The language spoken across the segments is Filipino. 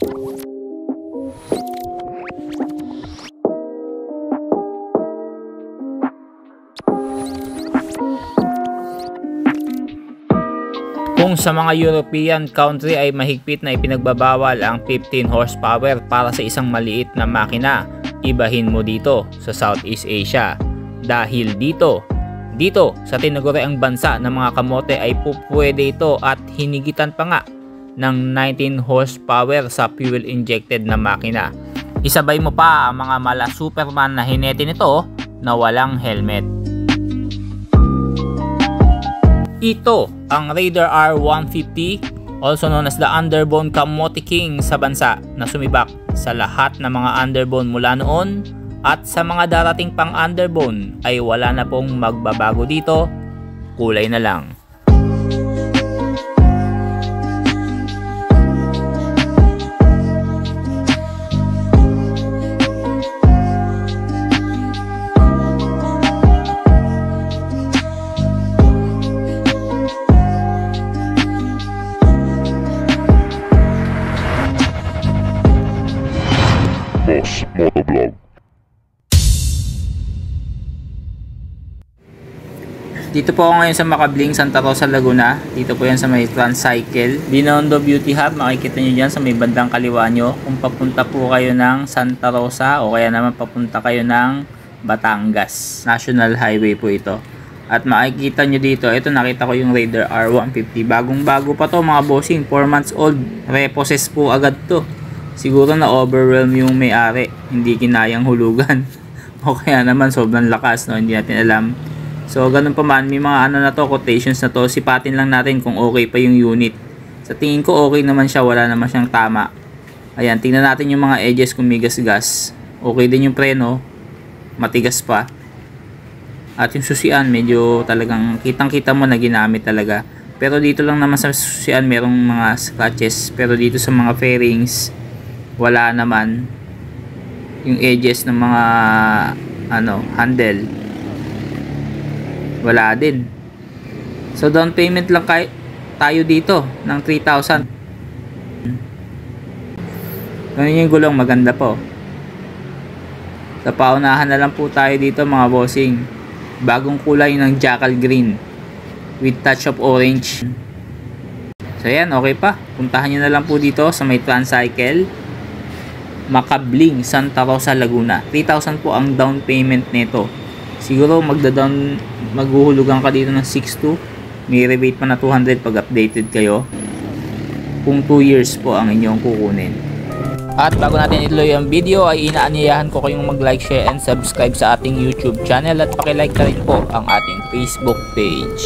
Kung sa mga European country ay mahigpit na ipinagbabawal ang 15 horsepower para sa isang maliit na makina, ibahin mo dito sa Southeast Asia. Dahil dito sa tinaguriang bansa ng mga kamote ay pupwede ito at hinigitan pa nga ng 19 horsepower sa fuel injected na makina. Isabay mo pa ang mga mala Superman na hinete nito na walang helmet. Ito ang Raider R150, also known as the Underbone Kamote King sa bansa, na sumibak sa lahat ng mga underbone mula noon at sa mga darating pang underbone ay wala na pong magbabago dito, kulay na lang. Boss Motovlog. Dito po ako ngayon sa Makabling, Santa Rosa, Laguna. Dito po yan sa may Transcycle. Binondo Beauty Hub, makikita nyo dyan sa may bandang kaliwa nyo. Kung papunta po kayo ng Santa Rosa o kaya naman papunta kayo ng Batangas. National Highway po ito. At makikita nyo dito, ito nakita ko yung Raider R150. Bagong bago pa to mga bossing, 4 months old. Repossess po agad to. Siguro na overwhelm yung may-ari, hindi kinayang hulugan. O kaya naman sobrang lakas, no? Hindi natin alam. So ganun pa man, may mga ano na to, quotations na to, sipatin lang natin kung okay pa yung unit. Sa tingin ko okay naman siya, wala naman siyang tama. Ayan, tingnan natin yung mga edges kung may gas-gas. Okay din yung preno, matigas pa. At yung susian, medyo talagang kitang-kita mo na ginamit talaga. Pero dito lang naman sa susian merong mga scratches, pero dito sa mga fairings wala naman. Yung edges ng mga handle wala din. So down payment lang tayo dito ng 3,000. Ganun yung gulong, maganda po. Sa paunahan na lang po tayo dito mga bossing. Bagong kulay ng jackal green with touch of orange. So yan, okay pa. Puntahan nyo na lang po dito sa may Transcycle, Makabling, Santa Rosa, Laguna. 3,000 po ang down payment nito. Siguro maghuhulugan ka dito ng 6,200. May rebate pa na 200 pag updated kayo. Kung 2 years po ang inyong kukunin. At bago natin ituloy ang video ay inaanyayahan ko kayong mag-like, share, and subscribe sa ating YouTube channel at paki-like na rin po ang ating Facebook page.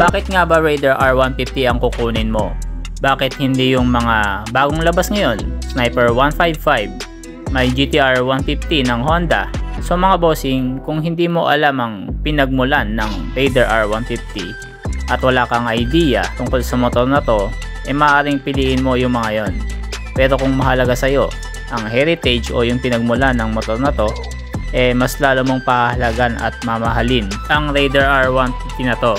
Bakit nga ba Raider R150 ang kukunin mo? Bakit hindi yung mga bagong labas ngayon? Sniper 155, may GTR 150 ng Honda. So mga bossing, kung hindi mo alam ang pinagmulan ng Raider R150 at wala kang idea tungkol sa motor na to, maaaring piliin mo yung mga yon. Pero kung mahalaga sa'yo ang heritage o yung pinagmulan ng motor na to, mas lalo mong pahalagan at mamahalin ang Raider R150 na to.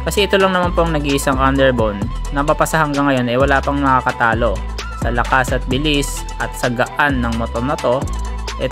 Kasi ito lang naman pong nag-iisang underbone na papasa hanggang ngayon wala pang nakakatalo sa lakas at bilis at sa gaan ng motor na to.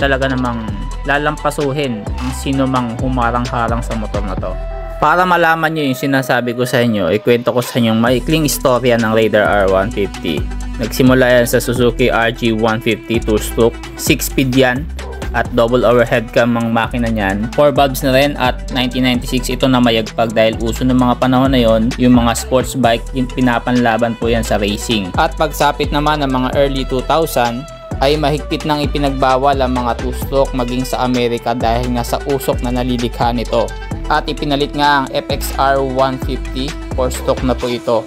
Talaga namang lalampasuhin ang sino mang humarang-harang sa motor na to. Para malaman nyo yung sinasabi ko sa inyo, ikwento ko sa inyo maikling istorya ng Raider R150. Nagsimula yan sa Suzuki RG150 2-stroke, 6-speed yan. At double overhead cam ang makina niyan. 4 valves na rin at 1996 ito na mayagpag dahil uso ng mga panahon na yon yung mga sports bike, yung pinapanlaban po yan sa racing. At pagsapit naman ng mga early 2000 ay mahigpit nang ipinagbawal ang mga 2-stroke maging sa Amerika dahil nga sa usok na nalilikha nito. At ipinalit nga ang FXR 150, 4-stroke na po ito.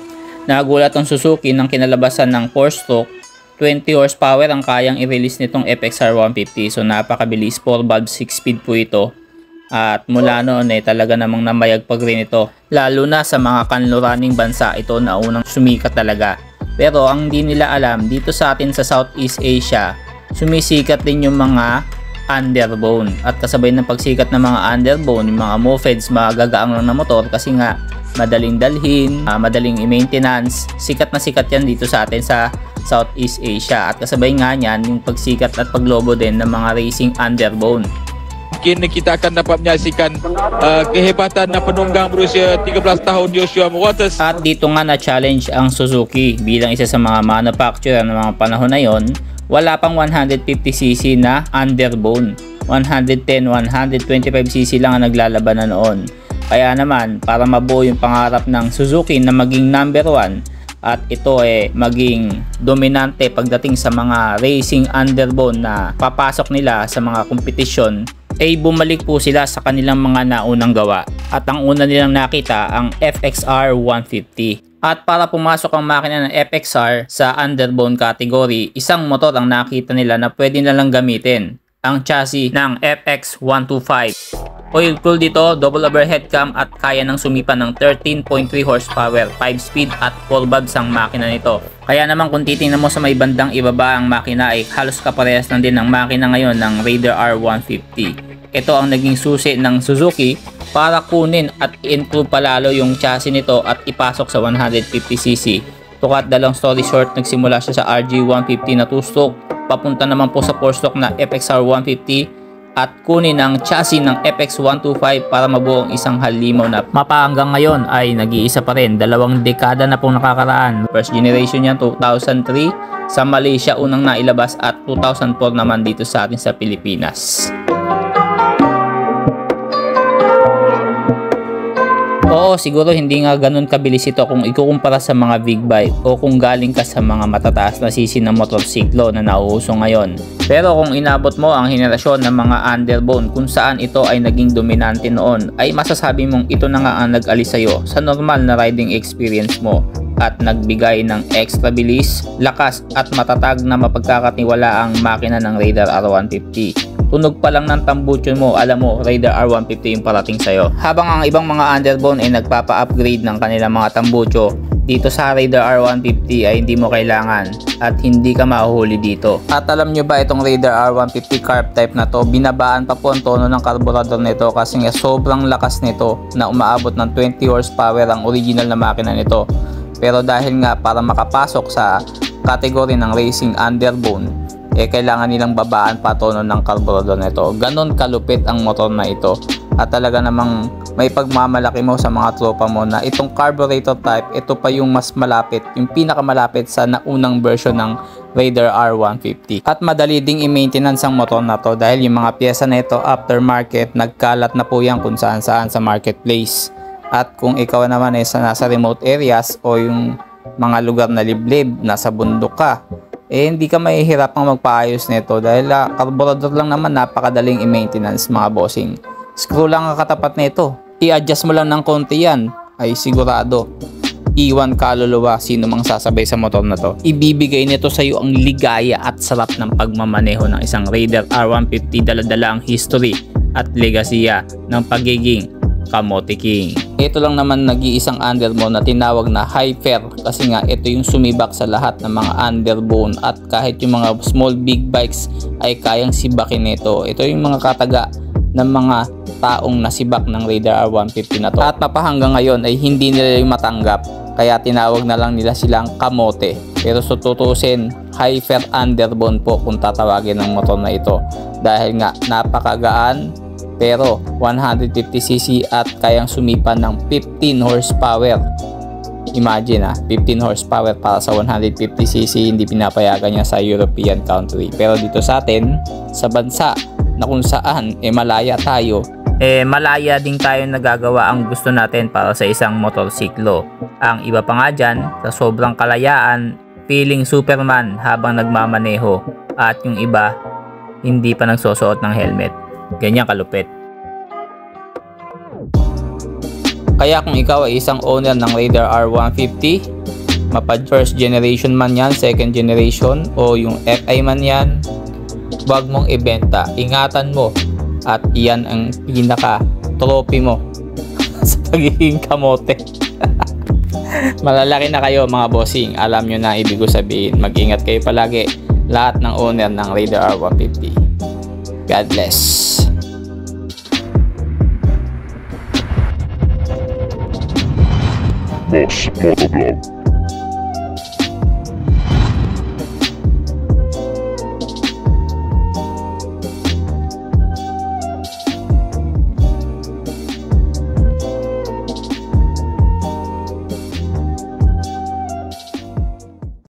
Nagulat ang Suzuki nang kinalabasan ng 4-stroke 20 horsepower ang kayang i-release nitong FXR 150. So napakabilis, 4 valve 6 speed po ito. At mula noon talaga namang namayagpag rin ito. Lalo na sa mga kanluraning bansa, ito na unang sumikat talaga. Pero ang di nila alam, dito sa atin sa Southeast Asia, sumisikat din yung mga underbone. At kasabay ng pagsikat ng mga underbone, yung mga mopeds, magagaang lang na motor kasi nga madaling dalhin, madaling i-maintenance. Sikat na sikat yan dito sa atin sa Southeast Asia. At kasabay nga niyan yung pagsikat at paglobo din ng mga racing underbone. Mungkin kita akan dapat menyaksikan kehebatan penunggang berusia 13 tahun Joshua Waters. At dito nga na-challenge ang Suzuki bilang isa sa mga manufacturer ng mga panahon na yon. Wala pang 150cc na underbone. 110, 125cc lang ang naglalaban na noon. Kaya naman, para mabuo yung pangarap ng Suzuki na maging number 1 at ito maging dominante pagdating sa mga racing underbone na papasok nila sa mga kompetisyon, bumalik po sila sa kanilang mga naunang gawa. At ang una nilang nakita ang FXR 150. At para pumasok ang makina ng FXR sa underbone category, isang motor ang nakita nila na pwede nalang gamitin, ang chassis ng FX125. Oil cooled dito, double overhead cam at kaya ng sumipa ng 13.3 horsepower, 5 speed at 4 valves ang makina nito. Kaya naman kung titingnan mo sa may bandang ibaba ang makina ay halos kaparehas lang din ng makina ngayon ng Raider R150. Ito ang naging susi ng Suzuki para kunin at i-improve palalo yung chassis nito at ipasok sa 150cc. To cut the long story short, nagsimula siya sa RG150 na 2-stroke, papunta naman po sa 4-stroke na FXR 150 at kunin ang chassis ng FX125 para mabuo ang isang halimaw na mapa. Hanggang ngayon ay nag-iisa pa rin, 2 dekada na pong nakakaraan. First generation yan 2003 sa Malaysia unang nailabas at 2004 naman dito sa atin sa Pilipinas. Oo, siguro hindi nga ganun kabilis ito kung ikukumpara sa mga big bike o kung galing ka sa mga matataas na sisi ng motorsiklo na nauuso ngayon. Pero kung inabot mo ang henerasyon ng mga underbone kung saan ito ay naging dominante noon, ay masasabi mong ito na nga ang nag-alis sa'yo sa normal na riding experience mo at nagbigay ng extra bilis, lakas at matatag na mapagkakatiwala ang makina ng Raider R150. Tunog pa lang ng tambucho mo, alam mo, Raider R150 yung parating sa'yo. Habang ang ibang mga underbone ay nagpapa-upgrade ng kanilang mga tambucho, dito sa Raider R150 ay hindi mo kailangan at hindi ka mahuhuli dito. At alam nyo ba itong Raider R150 carb type na to, binabaan pa po ang tono ng karburador nito kasi nga sobrang lakas nito na umaabot ng 20 horsepower ang original na makina nito. Pero dahil nga para makapasok sa category ng racing underbone, kailangan nilang babaan pa tono ng carburetor nito. Ganon kalupit ang motor na ito. At talaga namang may pagmamalaki mo sa mga tropa mo na itong carburetor type, ito pa yung mas malapit, yung pinakamalapit sa naunang version ng Raider R150. At madali ding i-maintenance ang motor na to dahil yung mga pyesa na ito aftermarket, nagkalat na po yan kung saan saan sa marketplace. At kung ikaw naman ay nasa remote areas o yung mga lugar na liblib, nasa bundok ka, hindi ka mahihirapang magpaayos nito dahil carburetor lang naman, napakadaling i-maintenance mga bossing. Screw lang ang katapat nito, i-adjust mo lang ng konti yan, ay sigurado iwan kaluluwa sino mang sasabay sa motor na to. Ibibigay nito sa iyo ang ligaya at sarap ng pagmamaneho ng isang Raider R150, dala-dala ang history at legasiya ng pagiging Kamote King. Ito lang naman nag-iisang underbone na tinawag na Hyper kasi nga ito yung sumibak sa lahat ng mga underbone at kahit yung mga small big bikes ay kayang sibakin nito. Ito yung mga kataga ng mga taong nasibak ng Raider R150 na to. At napahanggang ngayon ay hindi nila yung matanggap kaya tinawag na lang nila silang kamote. Pero so tutusin, Hyper underbone po kung tatawagin ng motor na ito dahil nga napakagaan pero 150cc at kayang sumipa ng 15 horsepower. Imagine 15 horsepower para sa 150cc, hindi pinapayagan niya sa European country. Pero dito sa atin, sa bansa na kung saan malaya tayo, malaya din tayo nagagawa ang gusto natin para sa isang motorsiklo. Ang iba pa nga dyan, sa sobrang kalayaan, feeling Superman habang nagmamaneho at yung iba hindi pa nagsusuot ng helmet. Ganyan kalupit. Kaya kung ikaw ay isang owner ng Raider R150, mapad first generation man yan, second generation o yung FI man yan, wag mong ibenta. Ingatan mo At iyan ang pinaka trophy mo sa pagiging kamote. Malalaki na kayo mga bossing. Alam nyo na ibig ko sabihin. Mag-ingat kayo palagi. Lahat ng owner ng Raider R150. God bless. Boss Motovlog.